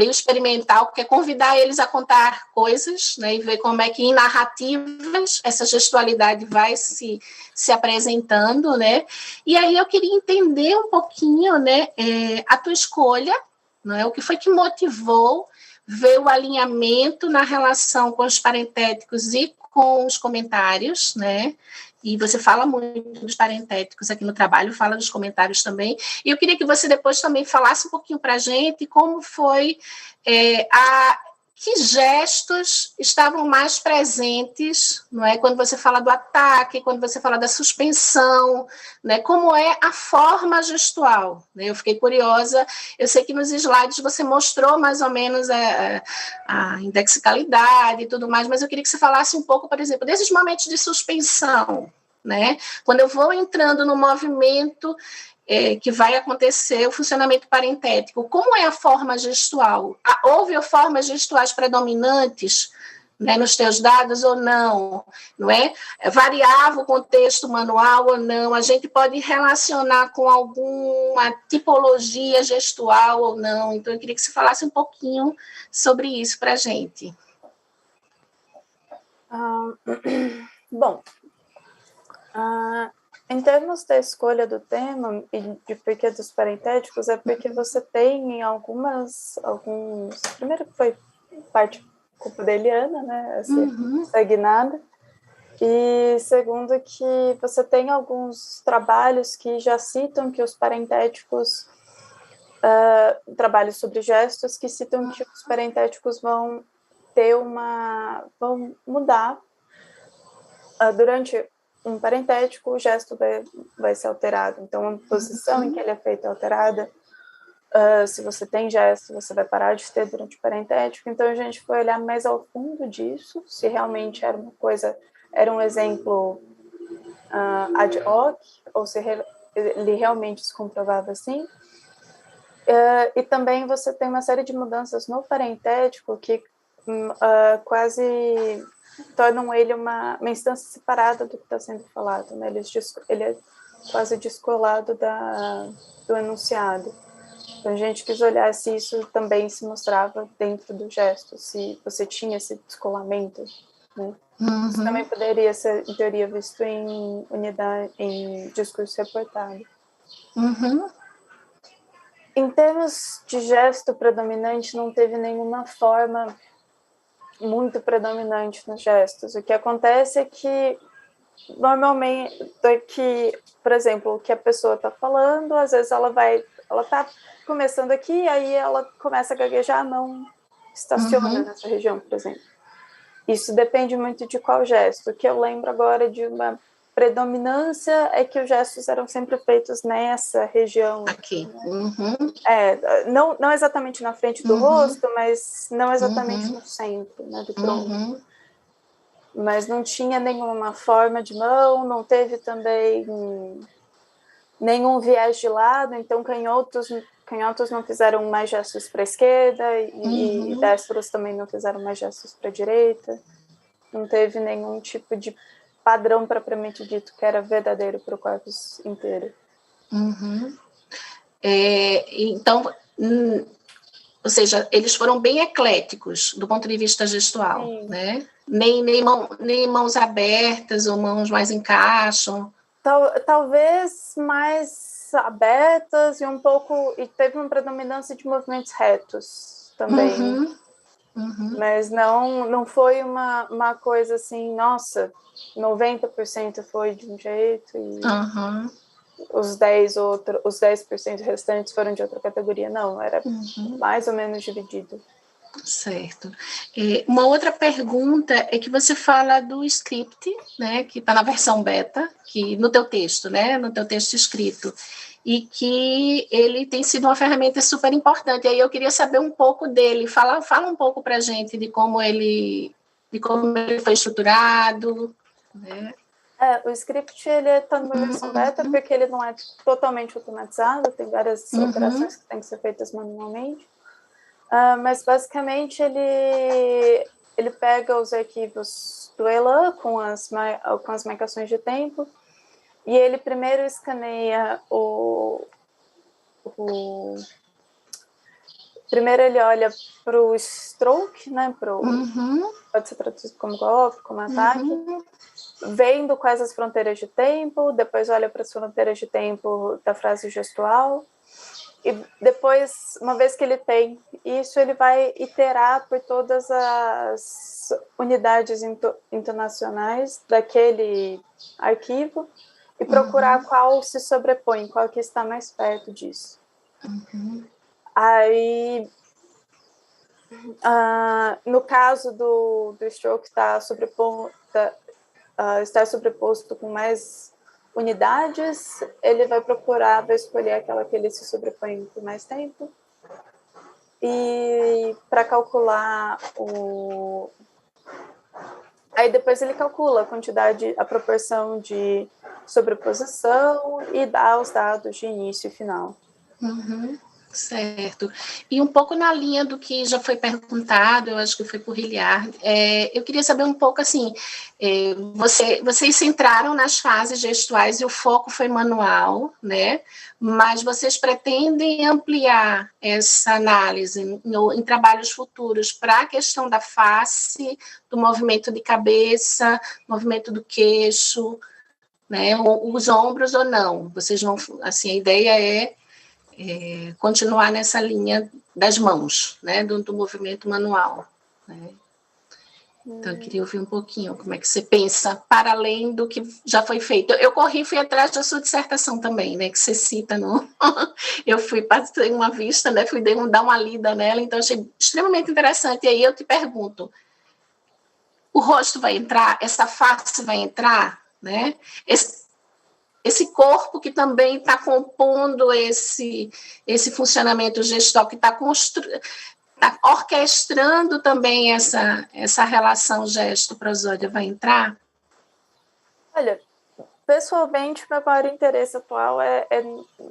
meio experimental, que é convidar eles a contar coisas, né, e ver como é que em narrativas essa gestualidade vai se apresentando, né? E aí eu queria entender um pouquinho, né, a tua escolha, não é? O que foi que motivou ver o alinhamento na relação com os parentéticos e com os comentários, né? E você fala muito dos parentéticos aqui no trabalho, fala dos comentários também. E eu queria que você depois também falasse um pouquinho para a gente como foi que gestos estavam mais presentes, não é? Quando você fala do ataque, quando você fala da suspensão, né? Como é a forma gestual, né? Eu fiquei curiosa, eu sei que nos slides você mostrou mais ou menos a indexicalidade e tudo mais, mas eu queria que você falasse um pouco, por exemplo, desses momentos de suspensão, né? Quando eu vou entrando no movimento que vai acontecer o funcionamento parentético. Como é a forma gestual? Houve formas gestuais predominantes, né, nos teus dados ou não? Não é? Variava o contexto manual ou não? A gente pode relacionar com alguma tipologia gestual ou não? Então, eu queria que você falasse um pouquinho sobre isso para a gente. Bom, em termos da escolha do tema e de porquê dos parentéticos, é porque você tem em alguns... Primeiro que foi parte culpa da Heliana, né? Essa estagnada. E segundo que você tem alguns trabalhos que já citam que os parentéticos... trabalhos sobre gestos que citam que os parentéticos vão mudar durante um parentético, o gesto vai ser alterado. Então, a posição em que ele é feito é alterada. Se você tem gesto, você vai parar de ter durante o parentético. Então, a gente foi olhar mais ao fundo disso, se realmente era uma coisa, era um exemplo ad hoc, ou se ele realmente se comprovava assim. E também você tem uma série de mudanças no parentético que quase tornam ele uma instância separada do que está sendo falado, né? Ele é quase descolado do enunciado. Então, a gente quis olhar se isso também se mostrava dentro do gesto, se você tinha esse descolamento, né? Isso também poderia ser, em teoria, visto em unidade, em discurso reportado. Em termos de gesto predominante, não teve nenhuma forma muito predominante nos gestos. O que acontece é que, normalmente, por exemplo, o que a pessoa está falando, às vezes ela está começando aqui, aí ela começa a gaguejar, não estaciona nessa região, por exemplo. Isso depende muito de qual gesto. O que eu lembro agora de uma predominância é que os gestos eram sempre feitos nessa região. Aqui. Não exatamente na frente do rosto, mas não exatamente no centro, né, do tronco. Mas não tinha nenhuma forma de mão, não teve também nenhum viés de lado, então canhotos não fizeram mais gestos para a esquerda e destros também não fizeram mais gestos para a direita. Não teve nenhum tipo de padrão propriamente dito que era verdadeiro para o corpus inteiro. Então, ou seja, eles foram bem ecléticos do ponto de vista gestual, né? Nem mãos abertas ou mãos mais encaixam. Talvez mais abertas e teve uma predominância de movimentos retos também. Mas não foi uma coisa assim, nossa, 90% foi de um jeito e os 10% restantes foram de outra categoria. Não, era mais ou menos dividido. Certo. Uma outra pergunta é que você fala do script, né, que está na versão beta, que no teu texto, né, no teu texto escrito, e que ele tem sido uma ferramenta super importante. Aí eu queria saber um pouco dele. Fala um pouco para a gente de como ele foi estruturado, né? O script ele está numa versão beta porque ele não é totalmente automatizado, tem várias operações que têm que ser feitas manualmente. Mas basicamente ele pega os arquivos do Elan com as marcações de tempo e ele primeiro escaneia primeiro ele olha para o stroke, né? Pode ser traduzido como golpe, como ataque, vendo quais as fronteiras de tempo, depois olha para as fronteiras de tempo da frase gestual, e depois, uma vez que ele tem isso, ele vai iterar por todas as unidades internacionais daquele arquivo e procurar qual se sobrepõe, qual que está mais perto disso. Aí, no caso do stroke estar sobreposto com mais unidades, ele vai procurar, vai escolher aquela que ele se sobrepõe por mais tempo. E para calcular Aí depois ele calcula a quantidade, a proporção de sobreposição e dá os dados de início e final. Certo. E um pouco na linha do que já foi perguntado, eu acho que foi por Rilliard, eu queria saber um pouco assim, vocês se centraram nas fases gestuais e o foco foi manual, né? Mas vocês pretendem ampliar essa análise em trabalhos futuros para a questão da face, do movimento de cabeça, movimento do queixo, né? Os ombros ou não? Vocês vão, assim, a ideia é continuar nessa linha das mãos, né, do movimento manual, né? Então, eu queria ouvir um pouquinho como é que você pensa, para além do que já foi feito. Eu corri, fui atrás da sua dissertação também, né, que você cita no... Eu fui, passei uma vista, né, fui dar uma lida nela, então achei extremamente interessante. E aí eu te pergunto, o rosto vai entrar? Essa face vai entrar? Né? Esse corpo que também está compondo esse funcionamento gestual, que está orquestrando também essa relação gesto-prosódia, vai entrar? Olha, pessoalmente, meu maior interesse atual é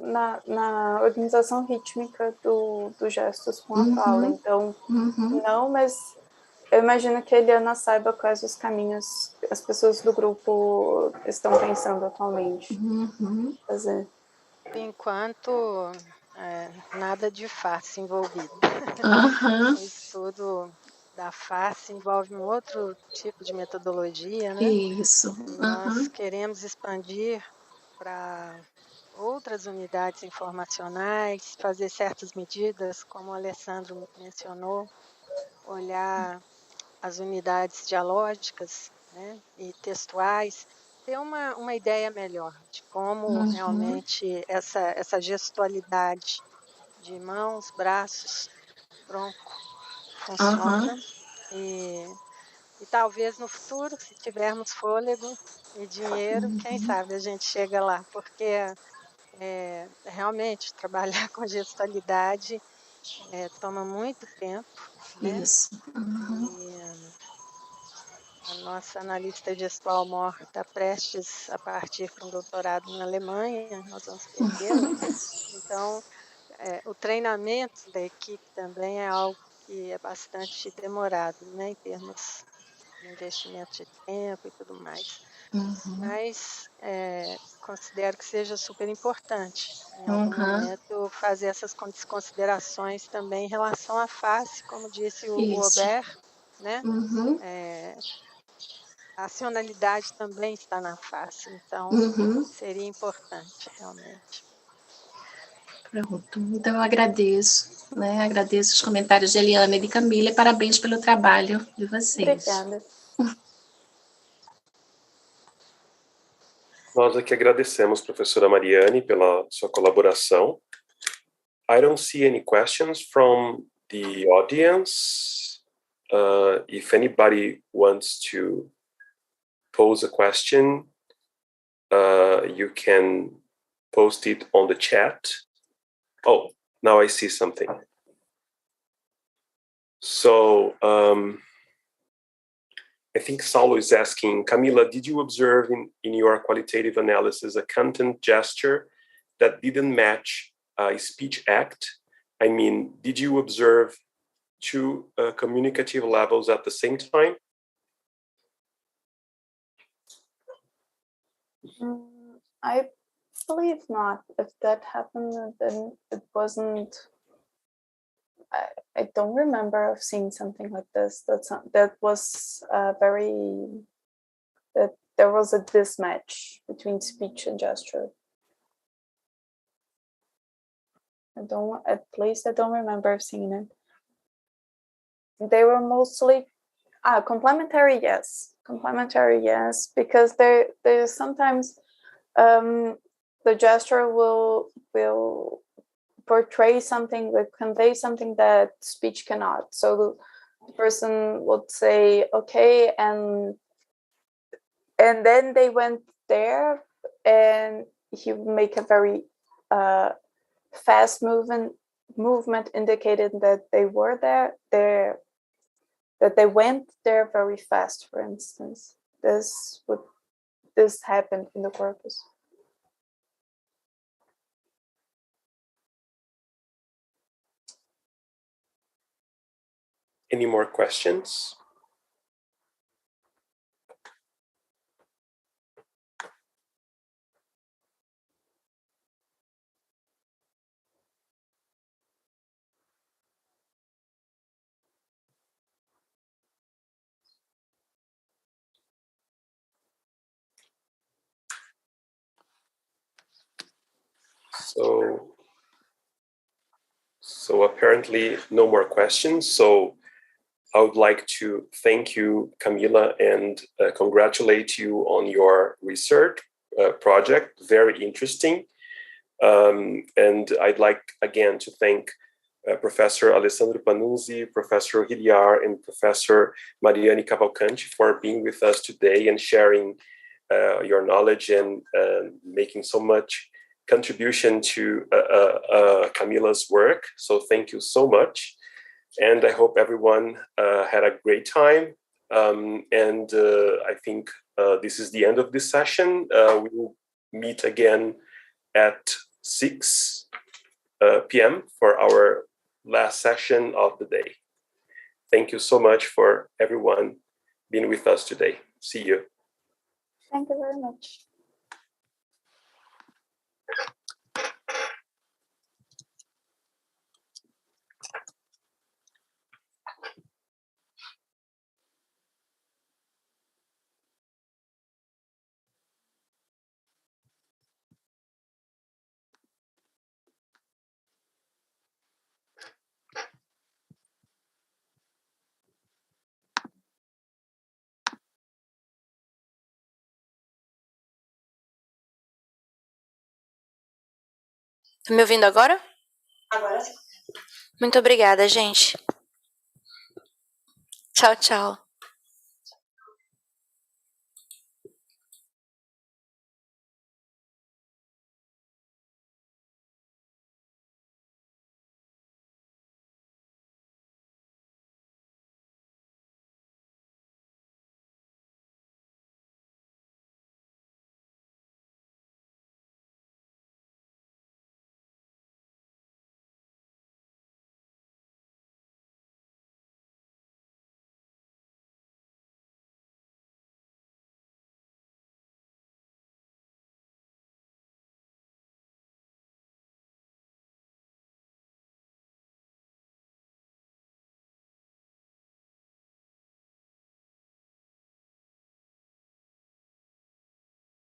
na organização rítmica dos gestos com a fala. Então, não, mas eu imagino que a Heliana saiba quais os caminhos as pessoas do grupo estão pensando atualmente fazer. Por enquanto, nada de face envolvido. O estudo da face envolve um outro tipo de metodologia, né? Isso. Nós queremos expandir para outras unidades informacionais, fazer certas medidas, como o Alessandro mencionou, olhar as unidades dialógicas, né, e textuais, ter uma ideia melhor de como realmente essa gestualidade de mãos, braços, tronco funciona. E talvez no futuro, se tivermos fôlego e dinheiro, quem sabe a gente chega lá, porque realmente trabalhar com gestualidade toma muito tempo, né? Isso. E a nossa analista gestual mor está prestes a partir para um doutorado na Alemanha, nós vamos perdê-la. Então, o treinamento da equipe também é algo que é bastante demorado, né, em termos de investimento de tempo e tudo mais. Mas considero que seja super importante, em algum momento, fazer essas considerações também em relação à face, como disse o Ober, né? A racionalidade também está na face, então seria importante, realmente. Pronto, então eu agradeço, né? Agradeço os comentários de Heliana e de Camila e parabéns pelo trabalho de vocês. Obrigada. Nós aqui agradecemos, professora Marianne, pela sua colaboração. I don't see any questions from the audience. If anybody wants to pose a question, you can post it on the chat. Oh, now I see something. So, I think Saulo is asking, Camila, did you observe in your qualitative analysis a content gesture that didn't match a speech act? I mean, did you observe two communicative levels at the same time? I believe not. If that happened, then it wasn't I don't remember of seeing something like this. That was that there was a mismatch between speech and gesture. At least I don't remember seeing it. They were mostly complementary, yes, because there's sometimes the gesture will portray something, will convey something that speech cannot. So the person would say, okay, and then they went there, and he would make a very fast movement indicated that they were there, that they went there very fast, for instance. This happened in the corpus. Any more questions? So apparently no more questions. So I would like to thank you, Camila, and congratulate you on your research project. Very interesting. And I'd like again to thank Professor Alessandro Panunzi, Professor Rilliard, and Professor Marianne Cavalcante for being with us today and sharing your knowledge and making so much contribution to Camila's work. So thank you so much. And I hope everyone had a great time. And I think this is the end of this session. We will meet again at 6 p.m. for our last session of the day. Thank you so much for everyone being with us today. See you. Thank you very much. Tá me ouvindo agora? Agora sim. Muito obrigada, gente. Tchau, tchau.